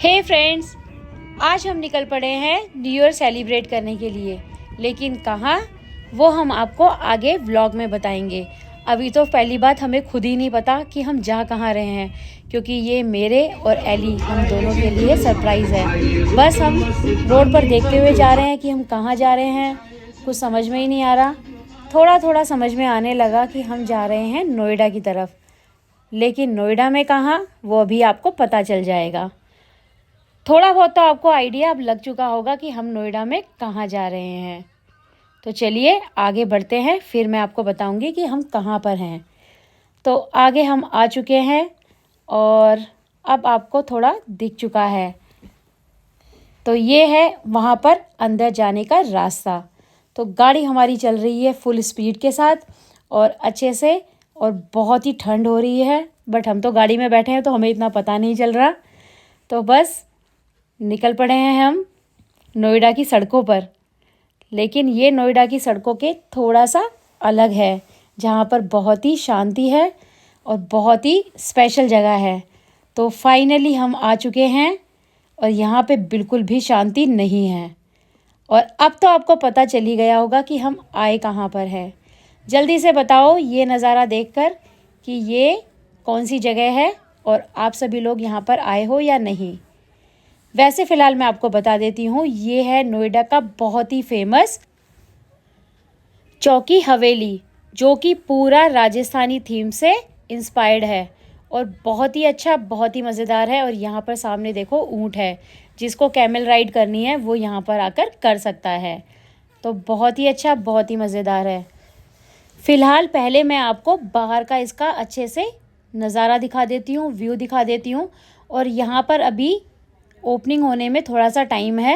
हे friends, आज हम निकल पड़े हैं न्यू ईयर सेलिब्रेट करने के लिए। लेकिन कहाँ, वो हम आपको आगे व्लॉग में बताएंगे। अभी तो पहली बात हमें खुद ही नहीं पता कि हम जा कहाँ रहे हैं, क्योंकि ये मेरे और एली हम दोनों के लिए सरप्राइज़ है। बस हम रोड पर देखते हुए जा रहे हैं कि हम कहाँ जा रहे हैं, कुछ समझ में ही नहीं आ रहा। थोड़ा थोड़ा समझ में आने लगा कि हम जा रहे हैं नोएडा की तरफ, लेकिन नोएडा में कहाँ, वो अभी आपको पता चल जाएगा। थोड़ा बहुत तो आपको आइडिया अब लग चुका होगा कि हम नोएडा में कहाँ जा रहे हैं। तो चलिए आगे बढ़ते हैं, फिर मैं आपको बताऊंगी कि हम कहाँ पर हैं। तो आगे हम आ चुके हैं और अब आपको थोड़ा दिख चुका है। तो ये है वहाँ पर अंदर जाने का रास्ता। तो गाड़ी हमारी चल रही है फुल स्पीड के साथ और अच्छे से, और बहुत ही ठंड हो रही है। बट हम तो गाड़ी में बैठे हैं तो हमें इतना पता नहीं चल रहा। तो बस निकल पड़े हैं हम नोएडा की सड़कों पर। लेकिन ये नोएडा की सड़कों के थोड़ा सा अलग है, जहाँ पर बहुत ही शांति है और बहुत ही स्पेशल जगह है। तो फाइनली हम आ चुके हैं और यहाँ पे बिल्कुल भी शांति नहीं है। और अब तो आपको पता चल ही गया होगा कि हम आए कहाँ पर हैं। जल्दी से बताओ ये नज़ारा देखकर कि ये कौन सी जगह है और आप सभी लोग यहाँ पर आए हो या नहीं। वैसे फ़िलहाल मैं आपको बता देती हूँ, ये है नोएडा का बहुत ही फेमस चौकी हवेली, जो कि पूरा राजस्थानी थीम से इंस्पायर्ड है और बहुत ही अच्छा, बहुत ही मज़ेदार है। और यहाँ पर सामने देखो ऊँट है, जिसको कैमल राइड करनी है वो यहाँ पर आकर कर सकता है। तो बहुत ही अच्छा, बहुत ही मज़ेदार है। फ़िलहाल पहले मैं आपको बाहर का इसका अच्छे से नज़ारा दिखा देती हूँ, व्यू दिखा देती हूँ। और यहाँ पर अभी ओपनिंग होने में थोड़ा सा टाइम है,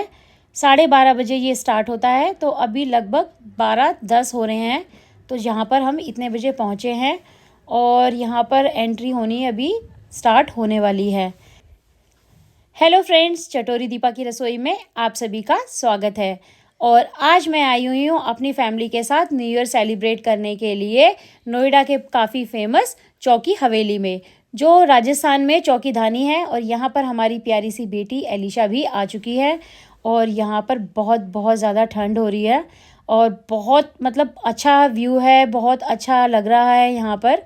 12:30 बजे ये स्टार्ट होता है। तो अभी लगभग 12:10 हो रहे हैं। तो यहाँ पर हम इतने बजे पहुँचे हैं और यहाँ पर एंट्री होनी अभी स्टार्ट होने वाली है। हेलो फ्रेंड्स, चटोरी दीपा की रसोई में आप सभी का स्वागत है। और आज मैं आई हुई हूँ अपनी फैमिली के साथ न्यू ईयर सेलिब्रेट करने के लिए नोएडा के काफ़ी फेमस चौकी हवेली में, जो राजस्थान में चौकीधानी है। और यहाँ पर हमारी प्यारी सी बेटी एलिशा भी आ चुकी है। और यहाँ पर बहुत बहुत ज़्यादा ठंड हो रही है और बहुत मतलब अच्छा व्यू है, बहुत अच्छा लग रहा है यहाँ पर।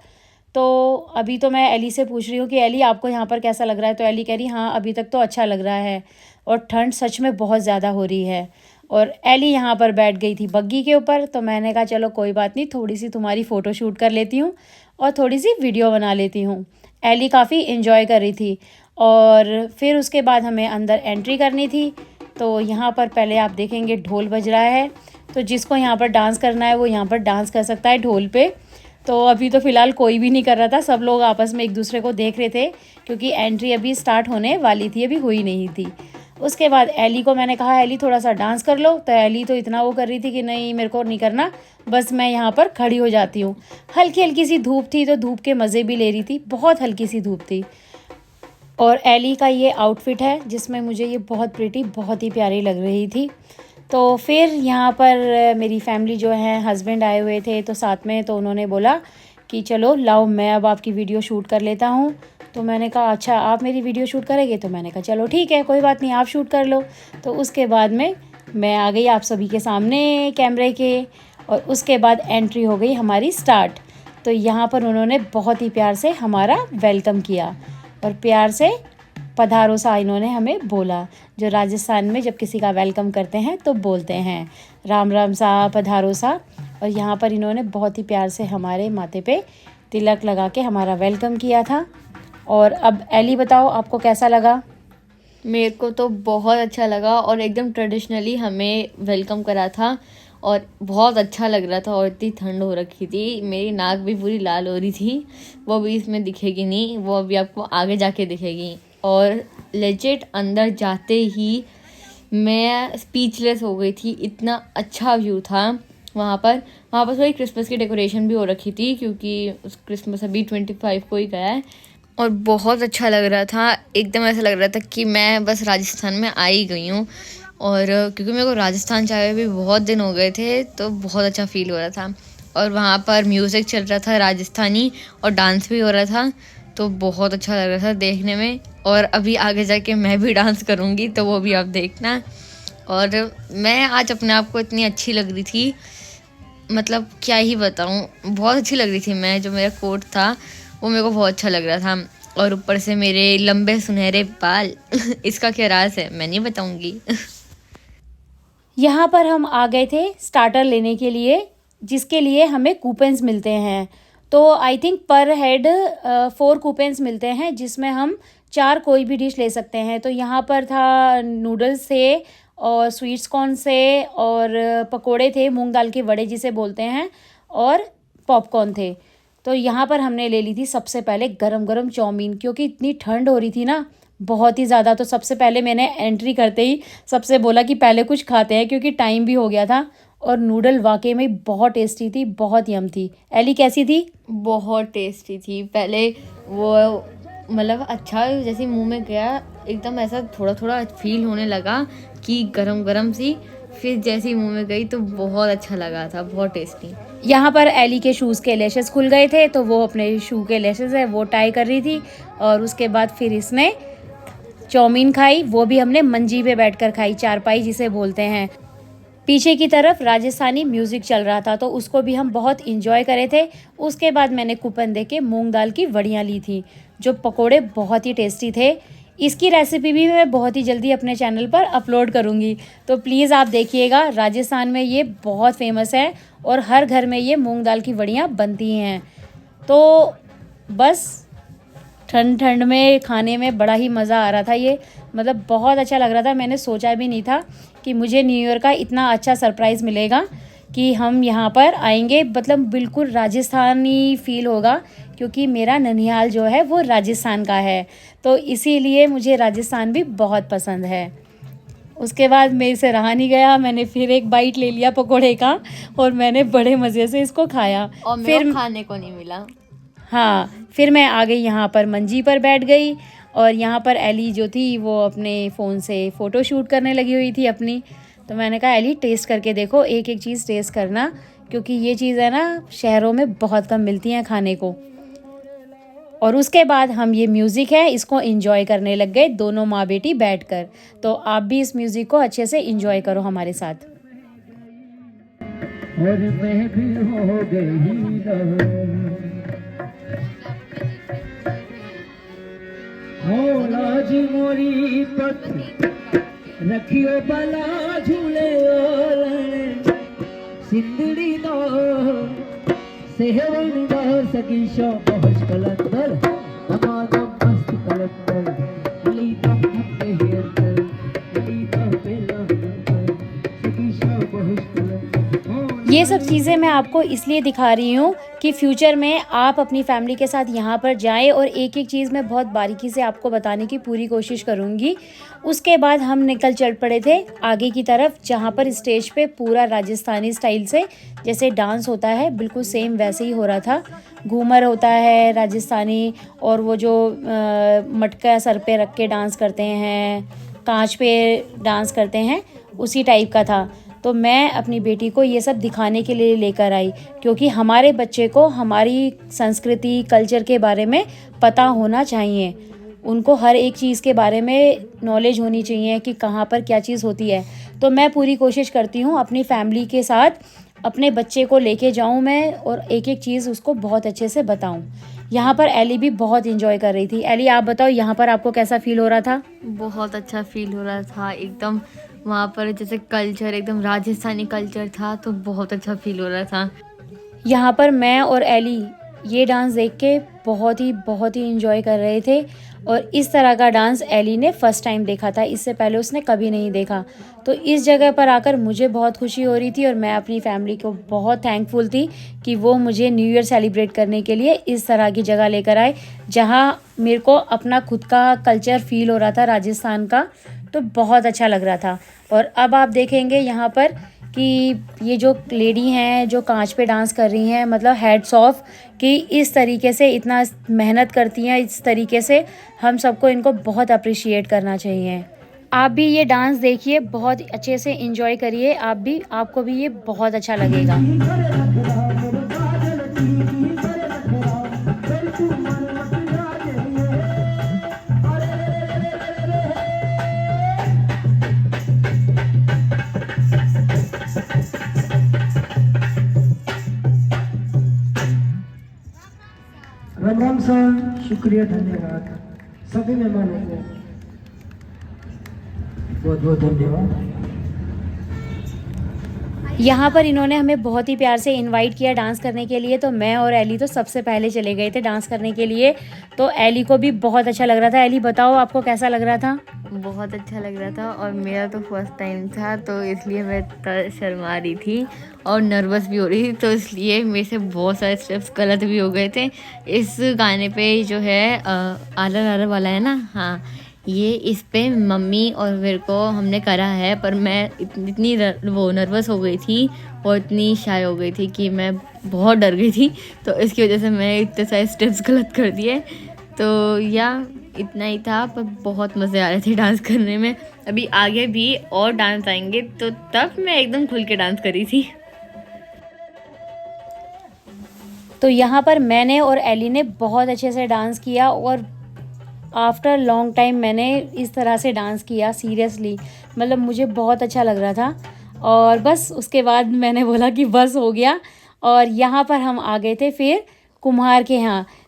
तो अभी तो मैं एली से पूछ रही हूँ कि एली आपको यहाँ पर कैसा लग रहा है। तो एली कह रही हाँ अभी तक तो अच्छा लग रहा है, और ठंड सच में बहुत ज़्यादा हो रही है। और एली यहाँ पर बैठ गई थी बग्गी के ऊपर। तो मैंने कहा चलो कोई बात नहीं, थोड़ी सी तुम्हारी फ़ोटो शूट कर लेती हूँ और थोड़ी सी वीडियो बना लेती हूँ। एली काफ़ी इन्जॉय कर रही थी। और फिर उसके बाद हमें अंदर एंट्री करनी थी। तो यहाँ पर पहले आप देखेंगे ढोल बज रहा है। तो जिसको यहाँ पर डांस करना है वो यहाँ पर डांस कर सकता है ढोल पे। तो अभी तो फ़िलहाल कोई भी नहीं कर रहा था, सब लोग आपस में एक दूसरे को देख रहे थे, क्योंकि एंट्री अभी स्टार्ट होने वाली थी, अभी हुई नहीं थी। उसके बाद एली को मैंने कहा एली थोड़ा सा डांस कर लो। तो एली तो इतना वो कर रही थी कि नहीं मेरे को नहीं करना, बस मैं यहाँ पर खड़ी हो जाती हूँ। हल्की हल्की सी धूप थी तो धूप के मज़े भी ले रही थी, बहुत हल्की सी धूप थी। और एली का ये आउटफिट है जिसमें मुझे ये बहुत प्रिटी, बहुत ही प्यारी लग रही थी। तो फिर यहाँ पर मेरी फैमिली जो है, हस्बैंड आए हुए थे तो साथ में, तो उन्होंने बोला कि चलो लाओ मैं अब आपकी वीडियो शूट कर लेता हूँ। तो मैंने कहा अच्छा आप मेरी वीडियो शूट करेंगे। तो मैंने कहा चलो ठीक है, कोई बात नहीं, आप शूट कर लो। तो उसके बाद में मैं आ गई आप सभी के सामने कैमरे के, और उसके बाद एंट्री हो गई हमारी स्टार्ट। तो यहाँ पर उन्होंने बहुत ही प्यार से हमारा वेलकम किया और प्यार से पधारो सा इन्होंने हमें बोला। जो राजस्थान में जब किसी का वेलकम करते हैं तो बोलते हैं राम राम सा, पधारो सा। और यहाँ पर इन्होंने बहुत ही प्यार से हमारे माथे पे तिलक लगा के हमारा वेलकम किया था। और अब एली बताओ आपको कैसा लगा। मेरे को तो बहुत अच्छा लगा और एकदम ट्रेडिशनली हमें वेलकम करा था और बहुत अच्छा लग रहा था। और इतनी ठंड हो रखी थी, मेरी नाक भी पूरी लाल हो रही थी, वो भी इसमें दिखेगी नहीं, वो अभी आपको आगे जाके दिखेगी। और लेजिट अंदर जाते ही मैं स्पीचलेस हो गई थी, इतना अच्छा व्यू था वहाँ पर थोड़ी क्रिसमस की डेकोरेशन भी हो रखी थी, क्योंकि उस क्रिसमस अभी 25 को ही गया है। और बहुत अच्छा लग रहा था, एकदम ऐसा लग रहा था कि मैं बस राजस्थान में आ ही गई हूँ। और क्योंकि मेरे को राजस्थान जाए भी बहुत दिन हो गए थे, तो बहुत अच्छा फील हो रहा था। और वहाँ पर म्यूज़िक चल रहा था राजस्थानी और डांस भी हो रहा था, तो बहुत अच्छा लग रहा था देखने में। और अभी आगे जाके मैं भी डांस करूँगी, तो वो भी आप देखना। और मैं आज अपने आप को इतनी अच्छी लग रही थी, मतलब क्या ही बताऊँ, बहुत अच्छी लग रही थी मैं। जो मेरा कोट था वो मेरे को बहुत अच्छा लग रहा था, और ऊपर से मेरे लंबे सुनहरे बाल इसका क्या राज है मैं नहीं बताऊँगी। यहाँ पर हम आ गए थे स्टार्टर लेने के लिए, जिसके लिए हमें कूपन्स मिलते हैं। तो आई थिंक पर हेड 4 कूपन्स मिलते हैं, जिसमें हम 4 कोई भी डिश ले सकते हैं। तो यहाँ पर था नूडल्स थे, और स्वीट्स कॉर्न से, और पकोड़े थे, मूंग दाल के वड़े जिसे बोलते हैं, और पॉपकॉर्न थे। तो यहाँ पर हमने ले ली थी सबसे पहले गरम गरम चाउमीन, क्योंकि इतनी ठंड हो रही थी ना, बहुत ही ज़्यादा। तो सबसे पहले मैंने एंट्री करते ही सबसे बोला कि पहले कुछ खाते हैं, क्योंकि टाइम भी हो गया था। और नूडल वाकई में बहुत टेस्टी थी, बहुत यम थी। एली कैसी थी? बहुत टेस्टी थी। पहले वो मतलब अच्छा जैसे मुंह में गया एकदम ऐसा थोड़ा थोड़ा फील होने लगा कि गरम गरम सी, फिर जैसे ही मुंह में गई तो बहुत अच्छा लगा था, बहुत टेस्टी। यहाँ पर एली के शूज़ के लेशेस खुल गए थे, तो वो अपने शू के लेशेस है वो टाई कर रही थी। और उसके बाद फिर इसने चाउमीन खाई, वो भी हमने मंजी पे बैठकर खाई, चारपाई जिसे बोलते हैं। पीछे की तरफ राजस्थानी म्यूज़िक चल रहा था, तो उसको भी हम बहुत इंजॉय करे थे। उसके बाद मैंने कूपन देके मूंग दाल की वड़ियाँ ली थी, जो पकोड़े बहुत ही टेस्टी थे। इसकी रेसिपी भी मैं बहुत ही जल्दी अपने चैनल पर अपलोड करूँगी, तो प्लीज़ आप देखिएगा। राजस्थान में ये बहुत फेमस है, और हर घर में ये मूंग दाल की वड़ियाँ बनती हैं। तो बस ठंड ठंड में खाने में बड़ा ही मज़ा आ रहा था। ये मतलब बहुत अच्छा लग रहा था। मैंने सोचा भी नहीं था कि मुझे न्यू ईयर का इतना अच्छा सरप्राइज़ मिलेगा कि हम यहाँ पर आएंगे। मतलब बिल्कुल राजस्थानी फील होगा, क्योंकि मेरा ननिहाल जो है वो राजस्थान का है, तो इसीलिए मुझे राजस्थान भी बहुत पसंद है। उसके बाद मेरे से रहा नहीं गया, मैंने फिर एक बाइट ले लिया पकोड़े का, और मैंने बड़े मज़े से इसको खाया। और फिर मेरे को खाने को नहीं मिला। हाँ, फिर मैं आ गई यहाँ पर मंजी पर बैठ गई, और यहाँ पर एली जो थी वो अपने फ़ोन से फ़ोटो शूट करने लगी हुई थी अपनी। तो मैंने कहा एली टेस्ट करके देखो, एक एक चीज़ टेस्ट करना, क्योंकि ये चीज़ है ना शहरों में बहुत कम मिलती हैं खाने को। और उसके बाद हम ये म्यूज़िक है इसको एंजॉय करने लग गए, दोनों माँ बेटी बैठकर। तो आप भी इस म्यूज़िक को अच्छे से एंजॉय करो हमारे साथ। और मैं भी हो गई मौला जी मोरी पत रखियो बला झूले सिंदड़ी दो सेहवन दो सकीशो बहुत कलंदर हमारा मस्त कलंदर ली तो अपने हेयर ली तो बेला सकीशो बहुत कलंदर। ये सब चीज़ें मैं आपको इसलिए दिखा रही हूँ कि फ्यूचर में आप अपनी फैमिली के साथ यहाँ पर जाएं, और एक एक चीज़ मैं बहुत बारीकी से आपको बताने की पूरी कोशिश करूँगी। उसके बाद हम निकल चल पड़े थे आगे की तरफ, जहाँ पर स्टेज पे पूरा राजस्थानी स्टाइल से जैसे डांस होता है बिल्कुल सेम वैसे ही हो रहा था। घूमर होता है राजस्थानी, और वो जो मटका सर पे रख के डांस करते हैं, कांच पे डांस करते हैं, उसी टाइप का था। तो मैं अपनी बेटी को ये सब दिखाने के लिए लेकर आई, क्योंकि हमारे बच्चे को हमारी संस्कृति कल्चर के बारे में पता होना चाहिए। उनको हर एक चीज़ के बारे में नॉलेज होनी चाहिए कि कहाँ पर क्या चीज़ होती है। तो मैं पूरी कोशिश करती हूँ अपनी फैमिली के साथ अपने बच्चे को लेके जाऊँ मैं, और एक एक चीज़ उसको बहुत अच्छे से बताऊँ। यहाँ पर एली भी बहुत इंजॉय कर रही थी। एली आप बताओ यहाँ पर आपको कैसा फील हो रहा था? बहुत अच्छा फील हो रहा था एकदम। वहाँ पर जैसे कल्चर एकदम राजस्थानी कल्चर था, तो बहुत अच्छा फील हो रहा था। यहाँ पर मैं और एली ये डांस देख के बहुत ही इंजॉय कर रहे थे। और इस तरह का डांस एली ने फर्स्ट टाइम देखा था, इससे पहले उसने कभी नहीं देखा। तो इस जगह पर आकर मुझे बहुत खुशी हो रही थी, और मैं अपनी फैमिली को बहुत थैंकफुल थी कि वो मुझे न्यू ईयर सेलिब्रेट करने के लिए इस तरह की जगह लेकर आए, जहाँ मेरे को अपना खुद का कल्चर फील हो रहा था राजस्थान का। तो बहुत अच्छा लग रहा था। और अब आप देखेंगे यहाँ पर कि ये जो लेडी हैं जो कांच पे डांस कर रही हैं, मतलब हेड्स ऑफ कि इस तरीके से इतना मेहनत करती हैं, इस तरीके से हम सबको इनको बहुत अप्रिशिएट करना चाहिए। आप भी ये डांस देखिए, बहुत अच्छे से एंजॉय करिए आप भी, आपको भी ये बहुत अच्छा लगेगा। शुक्रिया, धन्यवाद सभी मेहमानों को, बहुत बहुत धन्यवाद। यहाँ पर इन्होंने हमें बहुत ही प्यार से इनवाइट किया डांस करने के लिए, तो मैं और एली तो सबसे पहले चले गए थे डांस करने के लिए। तो एली को भी बहुत अच्छा लग रहा था। एली बताओ आपको कैसा लग रहा था? बहुत अच्छा लग रहा था और मेरा तो फर्स्ट टाइम था, तो इसलिए मैं शर्मा रही थी और नर्वस भी हो रही थी, तो इसलिए मेरे से बहुत सारे स्टेप्स गलत भी हो गए थे। इस गाने पे जो है आलर आलर वाला है ना, हाँ, ये इस पे मम्मी और मेरे को हमने करा है, पर मैं इतनी वो नर्वस हो गई थी और इतनी शाय हो गई थी कि मैं बहुत डर गई थी, तो इसकी वजह से मैं इतने सारे स्टेप्स गलत कर दिए। तो या इतना ही था, पर बहुत मज़े आ रहे थे डांस करने में। अभी आगे भी और डांस आएंगे, तो तब मैं एकदम खुल के डांस करी थी। तो यहाँ पर मैंने और एली ने बहुत अच्छे से डांस किया और आफ्टर लॉन्ग टाइम मैंने इस तरह से डांस किया, सीरियसली मतलब मुझे बहुत अच्छा लग रहा था। और बस उसके बाद मैंने बोला कि बस हो गया, और यहाँ पर हम आ गए थे फिर कुम्हार के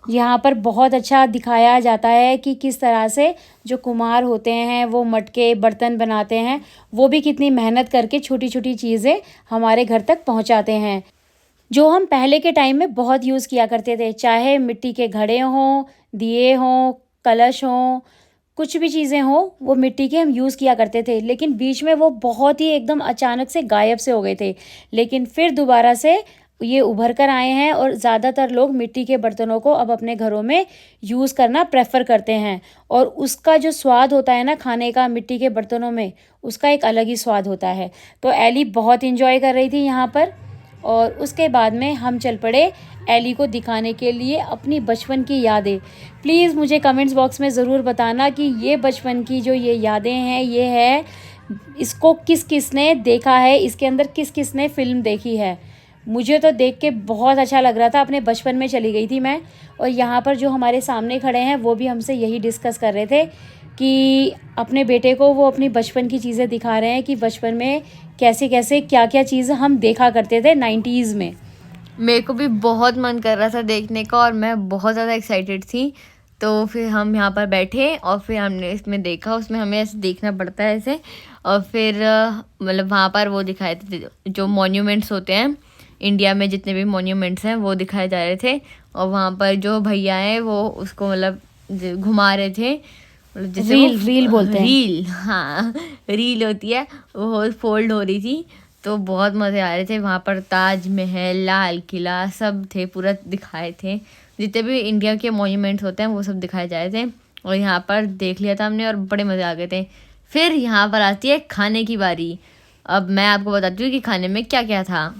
यहाँ पर बहुत अच्छा दिखाया जाता है कि किस तरह से जो कुम्हार होते हैं वो मटके बर्तन बनाते हैं, वो भी कितनी मेहनत करके छोटी छोटी चीज़ें हमारे घर तक पहुँचाते हैं, जो हम पहले के टाइम में बहुत यूज़ किया करते थे। चाहे मिट्टी के घड़े हों, दिए हों, कलश हों, कुछ भी चीज़ें हों, वो मिट्टी के हम यूज़ किया करते थे। लेकिन बीच में वो बहुत ही एकदम अचानक से गायब से हो गए थे, लेकिन फिर दोबारा से ये उभर कर आए हैं और ज़्यादातर लोग मिट्टी के बर्तनों को अब अपने घरों में यूज़ करना प्रेफर करते हैं। और उसका जो स्वाद होता है ना खाने का मिट्टी के बर्तनों में, उसका एक अलग ही स्वाद होता है। तो एली बहुत इंजॉय कर रही थी यहाँ पर। और उसके बाद में हम चल पड़े एली को दिखाने के लिए अपनी बचपन की यादें। प्लीज़ मुझे कमेंट्स बॉक्स में ज़रूर बताना कि ये बचपन की जो ये यादें हैं, ये है इसको किस किस ने देखा है, इसके अंदर किस किस ने फ़िल्म देखी है। मुझे तो देख के बहुत अच्छा लग रहा था, अपने बचपन में चली गई थी मैं। और यहाँ पर जो हमारे सामने खड़े हैं वो भी हमसे यही डिस्कस कर रहे थे कि अपने बेटे को वो अपनी बचपन की चीज़ें दिखा रहे हैं कि बचपन में कैसे कैसे क्या क्या चीज़ हम देखा करते थे 90s में। मेरे को भी बहुत मन कर रहा था देखने का और मैं बहुत ज़्यादा एक्साइटेड थी। तो फिर हम यहाँ पर बैठे और फिर हमने इसमें देखा, उसमें हमें ऐसे देखना पड़ता है ऐसे। और फिर मतलब वहाँ पर वो दिखाए थे जो मॉन्यूमेंट्स होते हैं इंडिया में, जितने भी मॉन्यूमेंट्स हैं वो दिखाए जा रहे थे। और वहाँ पर जो भैया हैं वो उसको मतलब घुमा रहे थे, जैसे रील बोलते हैं। रील, हाँ, रील होती है, वो फोल्ड हो रही थी। तो बहुत मज़े आ रहे थे। वहाँ पर ताजमहल, लाल किला सब थे, पूरा दिखाए थे, जितने भी इंडिया के मॉन्यूमेंट्स होते हैं वो सब दिखाए जा रहे थे। और यहाँ पर देख लिया था हमने और बड़े मज़े आ गए थे। फिर यहाँ पर आती है खाने की बारी। अब मैं आपको बताती हूँ कि खाने में क्या क्या था।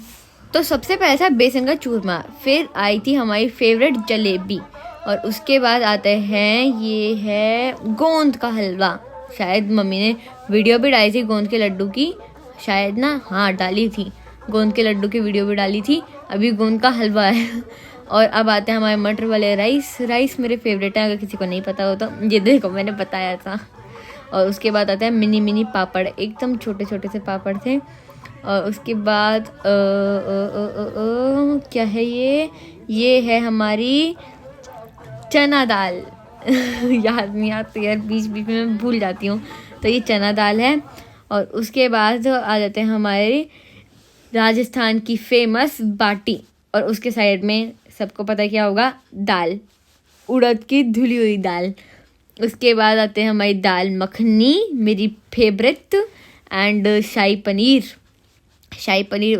तो सबसे पहले था बेसन का चूरमा, फिर आई थी हमारी फेवरेट जलेबी, और उसके बाद आते हैं ये है गोंद का हलवा। शायद मम्मी ने वीडियो भी डाली थी गोंद के लड्डू की, शायद ना, हाँ डाली थी, गोंद के लड्डू की वीडियो भी डाली थी। अभी गोंद का हलवा है। और अब आते हैं हमारे मटर वाले राइस मेरे फेवरेट हैं, अगर किसी को नहीं पता हो तो ये देखो मैंने बताया था। और उसके बाद आते हैं मिनी पापड़, एकदम छोटे छोटे से पापड़ थे। और उसके बाद क्या है ये है हमारी चना दाल। याद नहीं आती यार, बीच बीच में मैं भूल जाती हूँ। तो ये चना दाल है। और उसके बाद आ जाते हैं हमारे राजस्थान की फेमस बाटी, और उसके साइड में सबको पता है क्या होगा, दाल, उड़द की धुली हुई दाल। उसके बाद आते हैं हमारी दाल मखनी, मेरी फेवरेट, एंड शाही पनीर।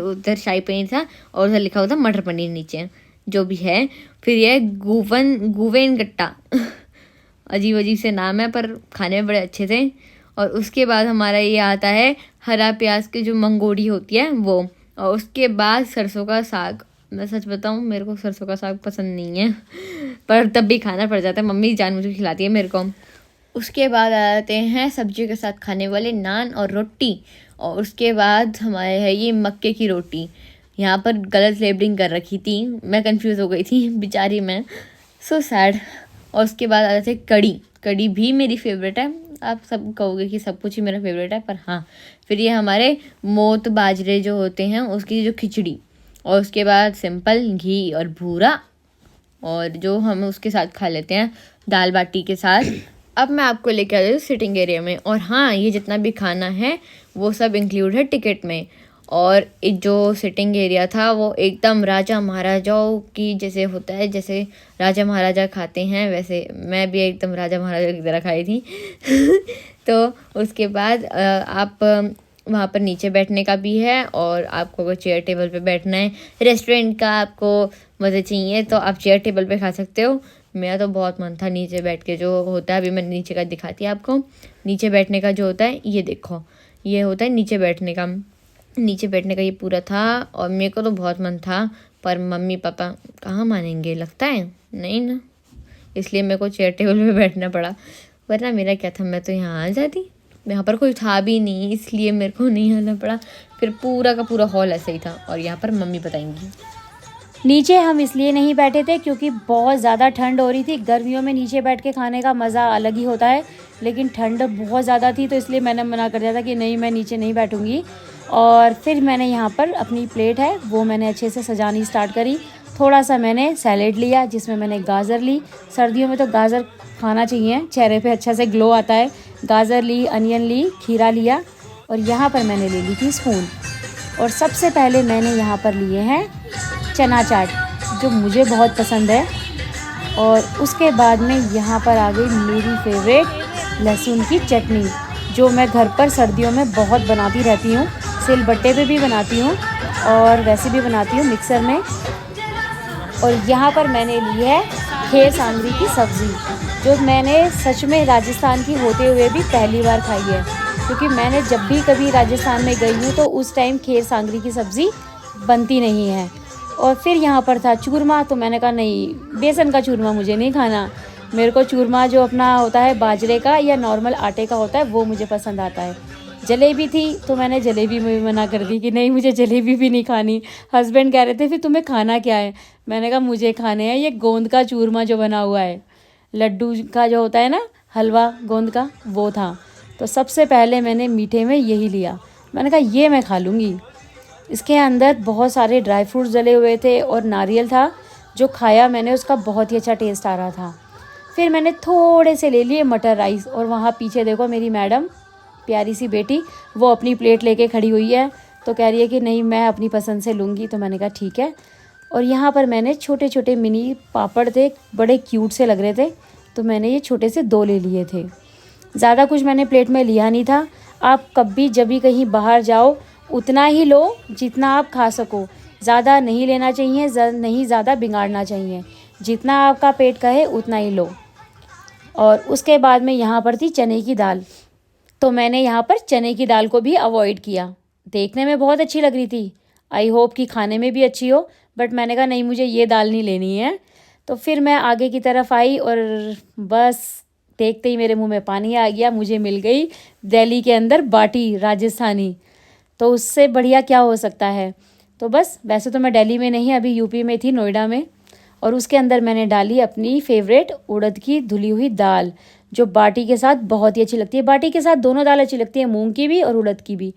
उधर शाही पनीर था और उधर लिखा हुआ था मटर पनीर नीचे, जो भी है। फिर ये गुवेन गट्टा। अजीब से नाम है पर खाने में बड़े अच्छे थे। और उसके बाद हमारा ये आता है हरा प्याज की जो मंगोड़ी होती है वो। और उसके बाद सरसों का साग। मैं सच बताऊँ, मेरे को सरसों का साग पसंद नहीं है, पर तब भी खाना पड़ जाता है, मम्मी जानबूझ के खिलाती है मेरे को। उसके बाद आ जाते हैं सब्जी के साथ खाने वाले नान और रोटी। और उसके बाद हमारे है ये मक्के की रोटी। यहाँ पर गलत लेबलिंग कर रखी थी, मैं कंफ्यूज हो गई थी बेचारी मैं, सो सैड। और उसके बाद आ जाते हैं कड़ी भी मेरी फेवरेट है। आप सब कहोगे कि सब कुछ ही मेरा फेवरेट है, पर हाँ। फिर ये हमारे मोत बाजरे जो होते हैं उसकी जो खिचड़ी। और उसके बाद सिंपल घी और भूरा, और जो हम उसके साथ खा लेते हैं दाल बाटी के साथ। अब मैं आपको लेके आ रही हूँ सिटिंग एरिया में। और हाँ, ये जितना भी खाना है वो सब इंक्लूड है टिकट में। और जो सिटिंग एरिया था वो एकदम राजा महाराजाओं की जैसे होता है, जैसे राजा महाराजा खाते हैं वैसे मैं भी एकदम राजा महाराजा की तरह खाई थी। तो उसके बाद आप वहाँ पर नीचे बैठने का भी है, और आपको अगर चेयर टेबल पे बैठना है, रेस्टोरेंट का आपको मज़े चाहिए तो आप चेयर टेबल पे खा सकते हो। मेरा तो बहुत मन था नीचे बैठ के जो होता है, अभी मैं नीचे का दिखाती हूँ आपको। नीचे बैठने का जो होता है ये देखो, ये होता है नीचे बैठने का। नीचे बैठने का ये पूरा था, और मेरे को तो बहुत मन था, पर मम्मी पापा कहाँ मानेंगे, लगता है नहीं ना, इसलिए मेरे को चेयर टेबल पे बैठना पड़ा। वरना मेरा क्या था, मैं तो यहाँ आ जाती। यहाँ पर कोई था भी नहीं, इसलिए मेरे को नहीं आना पड़ा। फिर पूरा का पूरा हॉल ऐसे ही था, और यहाँ पर मम्मी बताएंगी। नीचे हम इसलिए नहीं बैठे थे क्योंकि बहुत ज़्यादा ठंड हो रही थी। गर्मियों में नीचे बैठ के खाने का मज़ा अलग ही होता है, लेकिन ठंड बहुत ज़्यादा थी तो इसलिए मैंने मना कर दिया था कि नहीं, मैं नीचे नहीं बैठूंगी। और फिर मैंने यहाँ पर अपनी प्लेट है वो मैंने अच्छे से सजानी स्टार्ट करी। थोड़ा सा मैंने सैलेड लिया जिसमें मैंने गाजर ली। सर्दियों में तो गाजर खाना चाहिए, चेहरे पे अच्छा से ग्लो आता है। गाजर ली, अनियन ली, खीरा लिया, और यहाँ पर मैंने ले ली थी स्पून। और सबसे पहले मैंने यहाँ पर लिए हैं चना चाट, जो मुझे बहुत पसंद है। और उसके बाद में यहाँ पर आ गई मेरी फेवरेट लहसुन की चटनी, जो मैं घर पर सर्दियों में बहुत बनाती रहती हूँ। सिलबट्टे पे भी बनाती हूँ और वैसे भी बनाती हूँ मिक्सर में। और यहाँ पर मैंने ली है खेर सांगरी की सब्ज़ी, जो मैंने सच में राजस्थान की होते हुए भी पहली बार खाई है, क्योंकि मैंने जब भी कभी राजस्थान में गई हूँ तो उस टाइम खेर सांगरी की सब्ज़ी बनती नहीं है। और फिर यहाँ पर था चूरमा, तो मैंने कहा नहीं, बेसन का चूरमा मुझे नहीं खाना। मेरे को चूरमा जो अपना होता है बाजरे का या नॉर्मल आटे का होता है वो मुझे पसंद आता है। जलेबी थी तो मैंने जलेबी में भी मना कर दी कि नहीं, मुझे जलेबी भी नहीं खानी। हस्बैंड कह रहे थे फिर तुम्हें खाना क्या है, मैंने कहा मुझे खाने हैं ये गोंद का चूरमा जो बना हुआ है, लड्डू का जो होता है ना, हलवा गोंद का, वो था। तो सबसे पहले मैंने मीठे में यही लिया। मैंने कहा ये मैं खा लूँगी। इसके अंदर बहुत सारे ड्राई फ्रूट्स डले हुए थे और नारियल था, जो खाया मैंने उसका बहुत ही अच्छा टेस्ट आ रहा था। फिर मैंने थोड़े से ले लिए मटर राइस, और वहाँ पीछे देखो मेरी मैडम, प्यारी सी बेटी, वो अपनी प्लेट लेके खड़ी हुई है, तो कह रही है कि नहीं मैं अपनी पसंद से लूँगी। तो मैंने कहा ठीक है। और यहाँ पर मैंने छोटे छोटे मिनी पापड़ थे, बड़े क्यूट से लग रहे थे, तो मैंने ये छोटे से 2 ले लिए थे। ज़्यादा कुछ मैंने प्लेट में लिया नहीं था। आप कभी जब भी कहीं बाहर जाओ उतना ही लो जितना आप खा सको, ज़्यादा नहीं लेना चाहिए, नहीं ज़्यादा बिगाड़ना चाहिए, जितना आपका पेट कहे उतना ही लो। और उसके बाद में यहाँ पर थी चने की दाल, तो मैंने यहाँ पर चने की दाल को भी अवॉइड किया। देखने में बहुत अच्छी लग रही थी, आई होप कि खाने में भी अच्छी हो, बट मैंने कहा नहीं, मुझे ये दाल नहीं लेनी है। तो फिर मैं आगे की तरफ आई और बस देखते ही मेरे मुंह में पानी आ गया। मुझे मिल गई दिल्ली के अंदर बाटी राजस्थानी, तो उससे बढ़िया क्या हो सकता है। तो बस, वैसे तो मैं दिल्ली में नहीं, अभी यूपी में थी, नोएडा में। और उसके अंदर मैंने डाली अपनी फेवरेट उड़द की धुली हुई दाल, जो बाटी के साथ बहुत ही अच्छी लगती है। बाटी के साथ दोनों दाल अच्छी लगती है, मूंग की भी और उड़द की भी।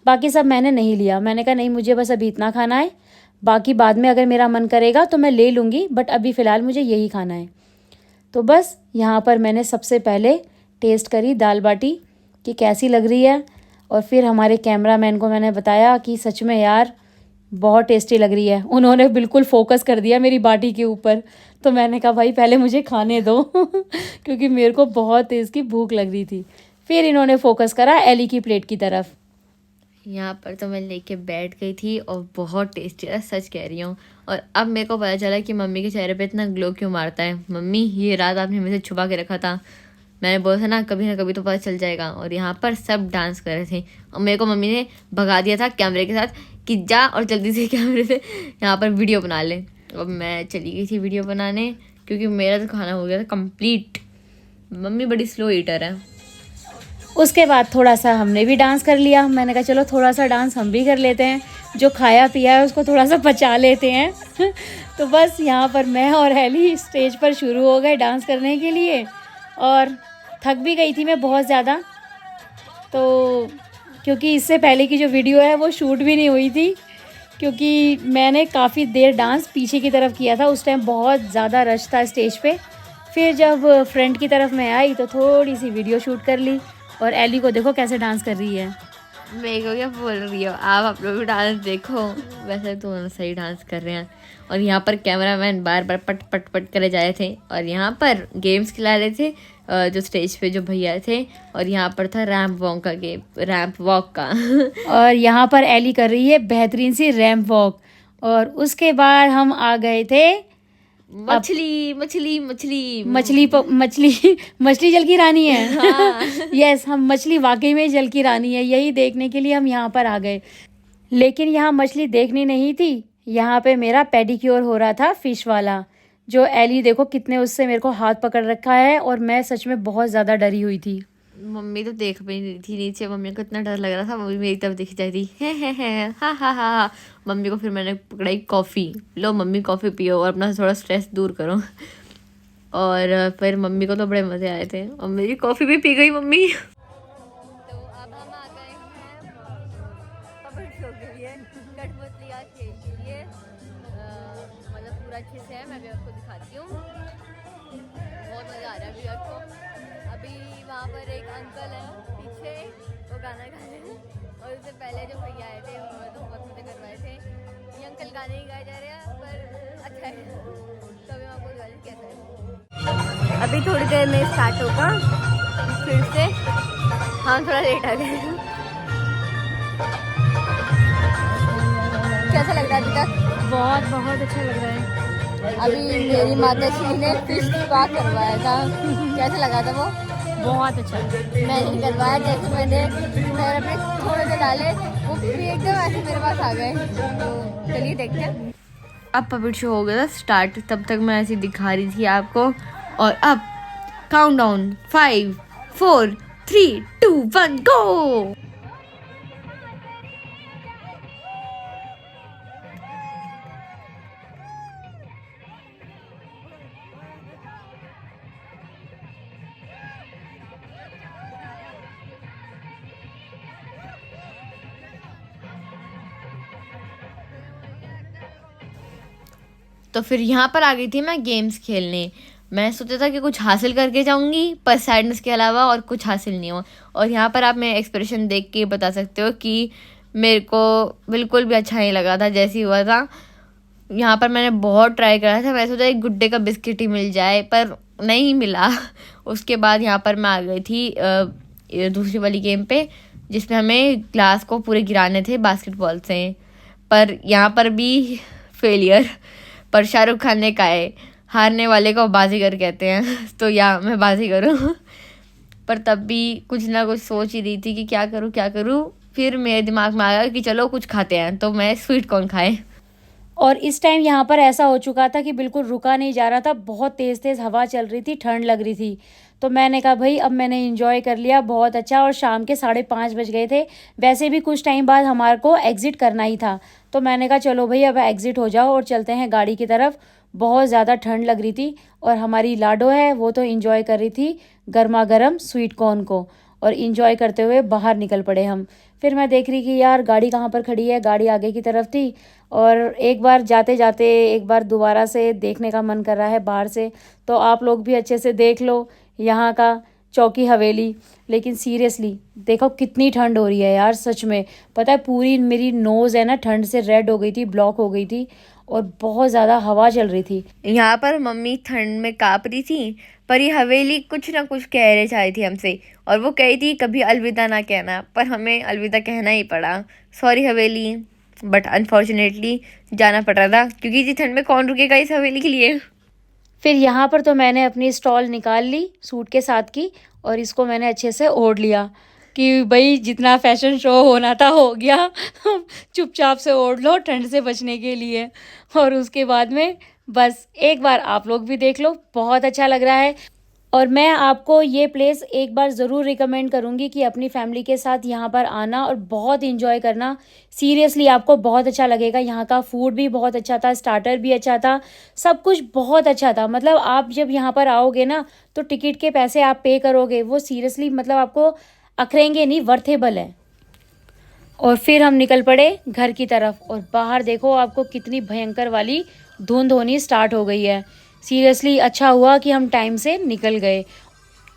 बाकी सब मैंने नहीं लिया, मैंने कहा नहीं, मुझे बस अभी इतना खाना है, बाकी बाद में अगर मेरा मन करेगा तो मैं ले लूँगी, बट अभी फ़िलहाल मुझे यही खाना है। तो बस यहाँ पर मैंने सबसे पहले टेस्ट करी दाल बाटी कि कैसी लग रही है, और फिर हमारे कैमरामैन को मैंने बताया कि सच में यार बहुत टेस्टी लग रही है। उन्होंने बिल्कुल फोकस कर दिया मेरी बाटी के ऊपर, तो मैंने कहा भाई पहले मुझे खाने दो क्योंकि मेरे को बहुत तेज़ की भूख लग रही थी। फिर इन्होंने फोकस करा एली की प्लेट की तरफ। यहाँ पर तो मैं लेके बैठ गई थी और बहुत टेस्टी था, सच कह रही हूँ। और अब मेरे को पता चला कि मम्मी के चेहरे पे इतना ग्लो क्यों मारता है। मम्मी, ये रात आपने मुझे छुपा के रखा था, मैंने बोला था ना कभी तो पता चल जाएगा। और यहाँ पर सब डांस कर रहे थे, और मेरे को मम्मी ने भगा दिया था कैमरे के साथ कि जा और जल्दी से कैमरे से यहाँ पर वीडियो बना ले। अब मैं चली गई थी वीडियो बनाने, क्योंकि मेरा तो खाना हो गया था कंप्लीट। मम्मी बड़ी स्लो ईटर है। उसके बाद थोड़ा सा हमने भी डांस कर लिया। मैंने कहा चलो थोड़ा सा डांस हम भी कर लेते हैं, जो खाया पिया है उसको थोड़ा सा पचा लेते हैं तो बस यहाँ पर मैं और हेली स्टेज पर शुरू हो गए डांस करने के लिए, और थक भी गई थी मैं बहुत ज़्यादा, तो क्योंकि इससे पहले की जो वीडियो है वो शूट भी नहीं हुई थी, क्योंकि मैंने काफ़ी देर डांस पीछे की तरफ किया था। उस टाइम बहुत ज़्यादा रश था स्टेज पे। फिर जब फ्रंट की तरफ मैं आई तो थोड़ी सी वीडियो शूट कर ली। और एली को देखो कैसे डांस कर रही है। मेरे को क्या बोल रही हो आप लोग भी डांस देखो, वैसे तो सही डांस कर रहे हैं। और यहाँ पर कैमरामैन बार बार पट पट पट करे जा रहे थे और यहाँ पर गेम्स खिला रहे थे जो स्टेज पे जो भैया थे। और यहाँ पर था रैंप वॉक का और यहाँ पर एली कर रही है बेहतरीन सी रैंप वॉक। और उसके बाद हम आ गए थे मछली मछली मछली मछली जल की रानी है। हाँ। यस, हम मछली वाकई में जल की रानी है, यही देखने के लिए हम यहाँ पर आ गए। लेकिन यहाँ मछली देखनी नहीं थी, यहाँ पे मेरा पेडिक्योर हो रहा था फिश वाला। जो एली देखो कितने उससे मेरे को हाथ पकड़ रखा है और मैं सच में बहुत ज़्यादा डरी हुई थी। मम्मी तो देख भी नहीं थी नीचे, मम्मी को इतना डर लग रहा था, मम्मी मेरी तरफ दिखी जाती है हा हा हा। मम्मी को फिर मैंने पकड़ाई कॉफ़ी, लो मम्मी कॉफ़ी पियो और अपना थोड़ा स्ट्रेस दूर करो। और फिर मम्मी को तो बड़े मज़े आए थे और मेरी कॉफ़ी भी पी गई मम्मी। तो अब हम आ गए हैं पकड़ शो के लिए, कठपुतली का खेल के लिए। मतलब पूरा अच्छे से है, मैं भी आपको दिखाती हूँ, बहुत मज़ा आ रहा है अभी आपको। अभी वहाँ पर एक अंकल है पीछे, वो गाना गा रहे हैं और उससे पहले जो भैया आए थे उन्होंने तो बहुत मजे करवाए थे। ये अंकल गाने ही गाए जा रहे हैं पर अच्छा है, तो अभी मैं आपको दिखा रही हूँ कैसा है। अभी थोड़ी देर में स्टार्ट होगा फिर से, हम थोड़ा लेट आ गए। कैसा लग रहा है अभी तक? बहुत अच्छा लग रहा है। अभी मेरी माता श्री ने फिश स्पा करवाया था, कैसा लगा था वो? बहुत अच्छा। मैंने नहीं करवाया, जैसे मैंने पैर अपने थोड़े से डाले वो भी एकदम ऐसे मेरे पास आ गए। तो चलिए देखते हैं। अब पपेट शो हो गया था स्टार्ट, तब तक मैं ऐसे दिखा रही थी आपको। और अब काउंटडाउन 5 4 3 2 1 गो। तो फिर यहाँ पर आ गई थी मैं गेम्स खेलने। मैं सोचा था कि कुछ हासिल करके जाऊँगी, पर सैडनेस के अलावा और कुछ हासिल नहीं हुआ। और यहाँ पर आप मेरे एक्सप्रेशन देख के बता सकते हो कि मेरे को बिल्कुल भी अच्छा नहीं लगा था जैसे हुआ था। यहाँ पर मैंने बहुत ट्राई करा था, मैं सोचा एक गुड्डे का बिस्किट ही मिल जाए, पर नहीं मिला। उसके बाद यहाँ पर मैं आ गई थी दूसरी वाली गेम पे, जिसमें हमें ग्लास को पूरे गिराने थे बास्केटबॉल से। पर यहाँ पर भी फेलियर। पर शाहरुख खान ने कहा है हारने वाले को बाजीगर कहते हैं, तो या मैं बाजीगर हूँ। पर तब भी कुछ ना कुछ सोच ही रही थी कि क्या करूँ। फिर मेरे दिमाग में आया कि चलो कुछ खाते हैं, तो मैं स्वीट कॉर्न खाए। और इस टाइम यहाँ पर ऐसा हो चुका था कि बिल्कुल रुका नहीं जा रहा था, बहुत तेज़ हवा चल रही थी, ठंड लग रही थी। तो मैंने कहा भाई अब मैंने एंजॉय कर लिया बहुत अच्छा। और शाम के 5:30 बज गए थे, वैसे भी कुछ टाइम बाद हमारे को एग्ज़िट करना ही था। तो मैंने कहा चलो भाई अब एग्ज़िट हो जाओ और चलते हैं गाड़ी की तरफ। बहुत ज़्यादा ठंड लग रही थी और हमारी लाडो है वो तो एंजॉय कर रही थी गर्मा गर्म स्वीट कॉर्न को। और इंजॉय करते हुए बाहर निकल पड़े हम। फिर मैं देख रही कि यार गाड़ी कहाँ पर खड़ी है, गाड़ी आगे की तरफ थी। और एक बार जाते जाते एक बार दोबारा से देखने का मन कर रहा है बाहर से, तो आप लोग भी अच्छे से देख लो यहाँ का चौकी हवेली। लेकिन सीरियसली देखो कितनी ठंड हो रही है यार, सच में। पता है पूरी मेरी नोज़ है ना ठंड से रेड हो गई थी, ब्लॉक हो गई थी और बहुत ज़्यादा हवा चल रही थी। यहाँ पर मम्मी ठंड में काँप रही थी, पर ये हवेली कुछ ना कुछ कहना चाह रही थी हमसे। और वो कही थी कभी अलविदा ना कहना, पर हमें अलविदा कहना ही पड़ा। सॉरी हवेली, बट अनफॉर्चुनेटली जाना पड़ रहा था, क्योंकि इतनी ठंड में कौन रुकेगा इस हवेली के लिए। फिर यहाँ पर तो मैंने अपनी स्टॉल निकाल ली सूट के साथ की, और इसको मैंने अच्छे से ओढ़ लिया कि भाई जितना फैशन शो होना था हो गया। चुपचाप से ओढ़ लो ठंड से बचने के लिए। और उसके बाद में बस एक बार आप लोग भी देख लो, बहुत अच्छा लग रहा है। और मैं आपको ये प्लेस एक बार ज़रूर रिकमेंड करूँगी कि अपनी फैमिली के साथ यहाँ पर आना और बहुत इंजॉय करना। सीरियसली आपको बहुत अच्छा लगेगा। यहाँ का फूड भी बहुत अच्छा था, स्टार्टर भी अच्छा था, सब कुछ बहुत अच्छा था। मतलब आप जब यहाँ पर आओगे ना तो टिकट के पैसे आप पे करोगे, वो सीरियसली मतलब आपको अखरेंगे नहीं, वर्थेबल है। और फिर हम निकल पड़े घर की तरफ, और बाहर देखो आपको कितनी भयंकर वाली धुंध होनी स्टार्ट हो गई है। सीरियसली अच्छा हुआ कि हम टाइम से निकल गए।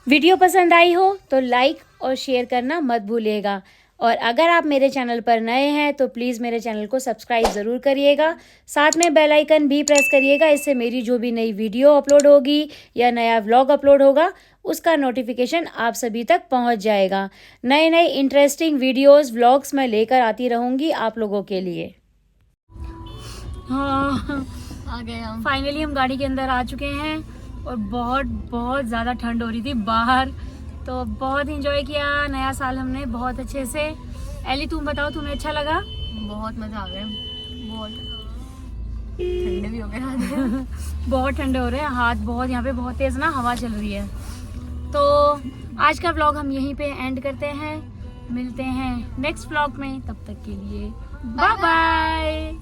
वीडियो पसंद आई हो तो लाइक और शेयर करना मत भूलिएगा, और अगर आप मेरे चैनल पर नए हैं तो प्लीज़ मेरे चैनल को सब्सक्राइब ज़रूर करिएगा। साथ में बेल आइकन भी प्रेस करिएगा, इससे मेरी जो भी नई वीडियो अपलोड होगी या नया व्लॉग अपलोड होगा उसका नोटिफिकेशन आप सभी तक पहुंच जाएगा। नए नए इंटरेस्टिंग वीडियोस व्लॉग्स मैं लेकर आती रहूँगी आप लोगों के लिए। हाँ, आ गए हम। फाइनली हम गाड़ी के अंदर आ चुके हैं और बहुत बहुत ज़्यादा ठंड हो रही थी बाहर, तो बहुत इंजॉय किया नया साल हमने बहुत अच्छे से। एली तुम बताओ, तुम्हें अच्छा लगा? बहुत मजा आ गया, बहुत ठंडे भी हो गए हाथ। बहुत ठंडे हो रहे हैं हाथ, बहुत यहाँ पे बहुत तेज़ ना हवा चल रही है। तो आज का व्लॉग हम यहीं पे एंड करते हैं, मिलते हैं नेक्स्ट व्लॉग में, तब तक के लिए बाय बाय।